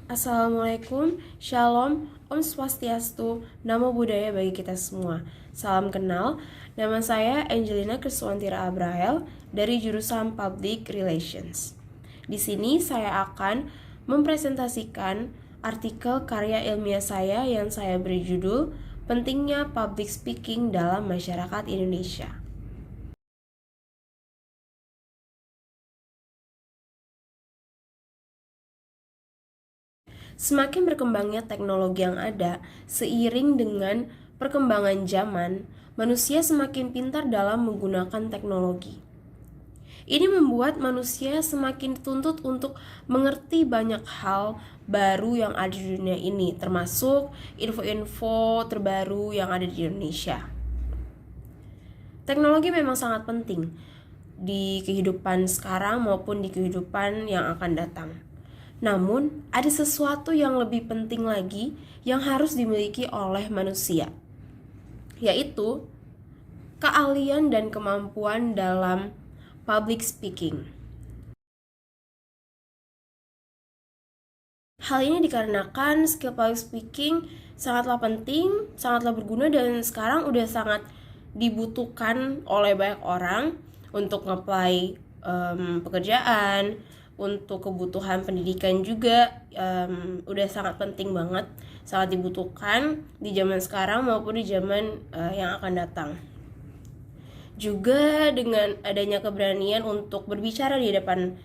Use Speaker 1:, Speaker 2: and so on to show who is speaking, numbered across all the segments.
Speaker 1: Assalamualaikum, Shalom, Om Swastiastu, Namo Buddhaya bagi kita semua. Salam kenal, nama saya Angelina Kriswantira Abrael dari jurusan Public Relations. Di sini saya akan mempresentasikan artikel karya ilmiah saya yang saya beri judul Pentingnya Public Speaking dalam Masyarakat Indonesia. Semakin berkembangnya teknologi yang ada, seiring dengan perkembangan zaman, manusia semakin pintar dalam menggunakan teknologi. Ini membuat manusia semakin dituntut untuk mengerti banyak hal baru yang ada di dunia ini, termasuk info-info terbaru yang ada di Indonesia. Teknologi memang sangat penting di kehidupan sekarang maupun di kehidupan yang akan datang. Namun, ada sesuatu yang lebih penting lagi yang harus dimiliki oleh manusia, yaitu keahlian dan kemampuan dalam public speaking. Hal ini dikarenakan skill public speaking sangatlah penting, sangatlah berguna, dan sekarang udah sangat dibutuhkan oleh banyak orang untuk nge-apply pekerjaan, untuk kebutuhan pendidikan juga udah sangat penting banget, sangat dibutuhkan di zaman sekarang maupun di zaman yang akan datang. Juga dengan adanya keberanian untuk berbicara di depan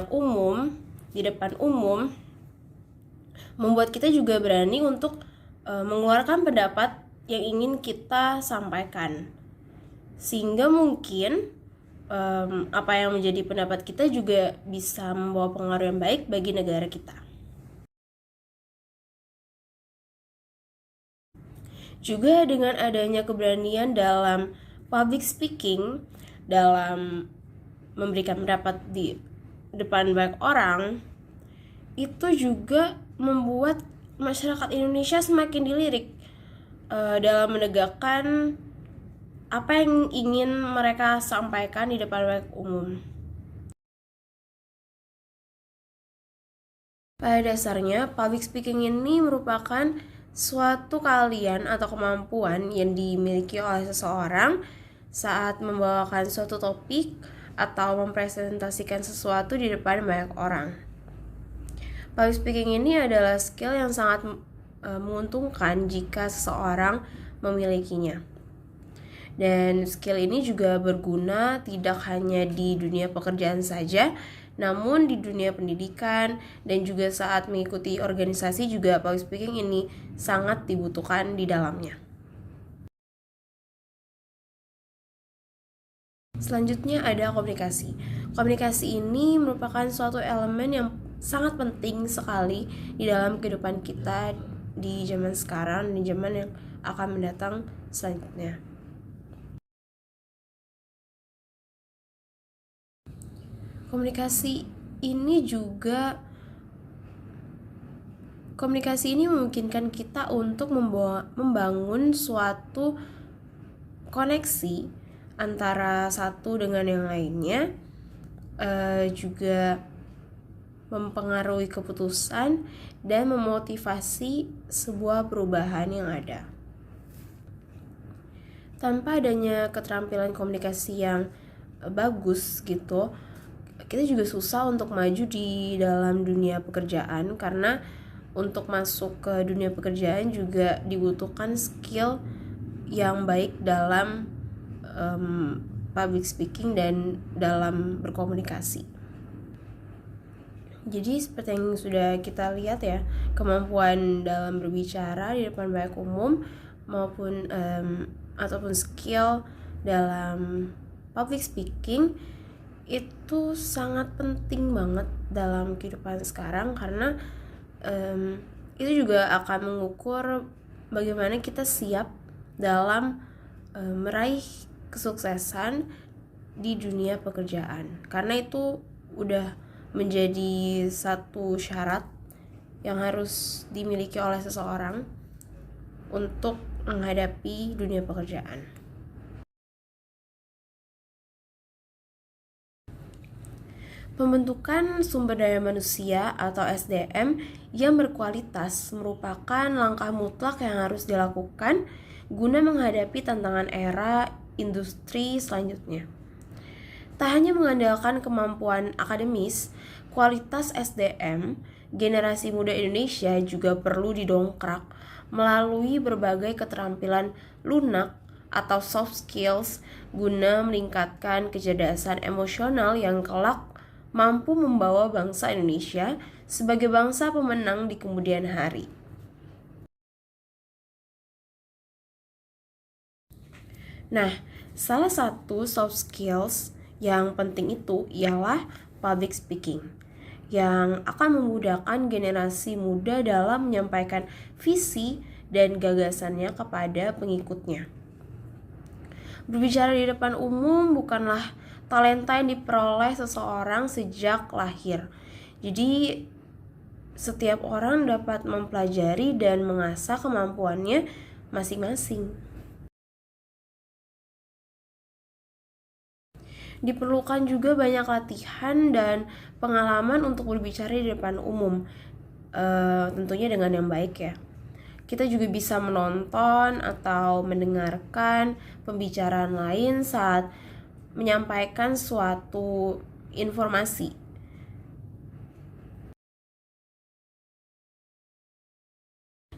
Speaker 1: umum, membuat kita juga berani untuk mengeluarkan pendapat yang ingin kita sampaikan, sehingga mungkin apa yang menjadi pendapat kita juga bisa membawa pengaruh yang baik bagi negara kita. Juga dengan adanya keberanian dalam public speaking, dalam memberikan pendapat di depan banyak orang, itu juga membuat masyarakat Indonesia semakin dilirik dalam menegakkan apa yang ingin mereka sampaikan di depan banyak umum. Pada dasarnya, public speaking ini merupakan suatu keahlian atau kemampuan yang dimiliki oleh seseorang saat membawakan suatu topik atau mempresentasikan sesuatu di depan banyak orang. Public speaking ini adalah skill yang sangat menguntungkan jika seseorang memilikinya. Dan skill ini juga berguna tidak hanya di dunia pekerjaan saja, namun di dunia pendidikan dan juga saat mengikuti organisasi juga public speaking ini sangat dibutuhkan di dalamnya. Selanjutnya ada komunikasi. Komunikasi ini merupakan suatu elemen yang sangat penting sekali di dalam kehidupan kita di zaman sekarang, di zaman yang akan mendatang selanjutnya. Komunikasi ini memungkinkan kita untuk membangun suatu koneksi antara satu dengan yang lainnya, juga mempengaruhi keputusan dan memotivasi sebuah perubahan yang ada. Tanpa adanya keterampilan komunikasi yang bagus gitu, kita juga susah untuk maju di dalam dunia pekerjaan, karena untuk masuk ke dunia pekerjaan juga dibutuhkan skill yang baik dalam public speaking dan dalam berkomunikasi. Jadi seperti yang sudah kita lihat ya, kemampuan dalam berbicara di depan banyak umum maupun ataupun skill dalam public speaking itu sangat penting banget dalam kehidupan sekarang, karena itu juga akan mengukur bagaimana kita siap dalam meraih kesuksesan di dunia pekerjaan, karena itu udah menjadi satu syarat yang harus dimiliki oleh seseorang untuk menghadapi dunia pekerjaan. Pembentukan sumber daya manusia atau SDM yang berkualitas merupakan langkah mutlak yang harus dilakukan guna menghadapi tantangan era industri selanjutnya. Tak hanya mengandalkan kemampuan akademis, kualitas SDM, generasi muda Indonesia juga perlu didongkrak melalui berbagai keterampilan lunak atau soft skills guna meningkatkan kecerdasan emosional yang kelak mampu membawa bangsa Indonesia sebagai bangsa pemenang di kemudian hari. Nah, salah satu soft skills yang penting itu ialah public speaking, yang akan memudahkan generasi muda dalam menyampaikan visi dan gagasannya kepada pengikutnya. Berbicara di depan umum bukanlah talenta yang diperoleh seseorang sejak lahir. Jadi setiap orang dapat mempelajari dan mengasah kemampuannya masing-masing. Diperlukan juga banyak latihan dan pengalaman untuk berbicara di depan umum, tentunya dengan yang baik ya. Kita juga bisa menonton atau mendengarkan pembicaraan lain saat menyampaikan suatu informasi.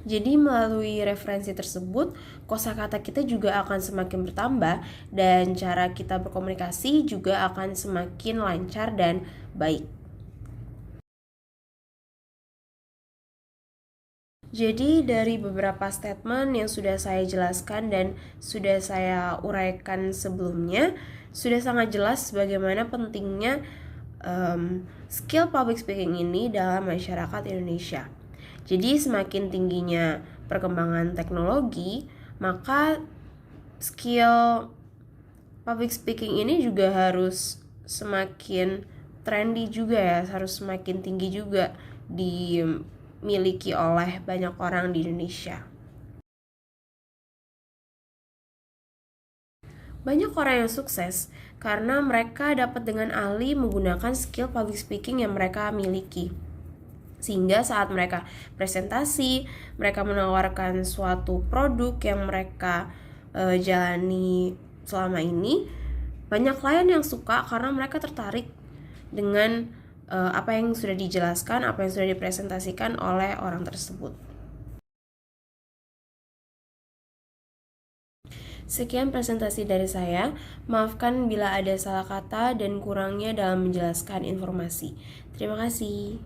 Speaker 1: Jadi melalui referensi tersebut, kosakata kita juga akan semakin bertambah dan cara kita berkomunikasi juga akan semakin lancar dan baik. Jadi dari beberapa statement yang sudah saya jelaskan dan sudah saya uraikan sebelumnya, sudah sangat jelas bagaimana pentingnya skill public speaking ini dalam masyarakat Indonesia. Jadi semakin tingginya perkembangan teknologi, maka skill public speaking ini juga harus semakin trendy juga ya, harus semakin tinggi juga dimiliki oleh banyak orang di Indonesia. Banyak orang yang sukses karena mereka dapat dengan ahli menggunakan skill public speaking yang mereka miliki. Sehingga saat mereka presentasi, mereka menawarkan suatu produk yang mereka jalani selama ini, banyak klien yang suka karena mereka tertarik dengan apa yang sudah dijelaskan, apa yang sudah dipresentasikan oleh orang tersebut. Sekian presentasi dari saya. Maafkan bila ada salah kata dan kurangnya dalam menjelaskan informasi. Terima kasih.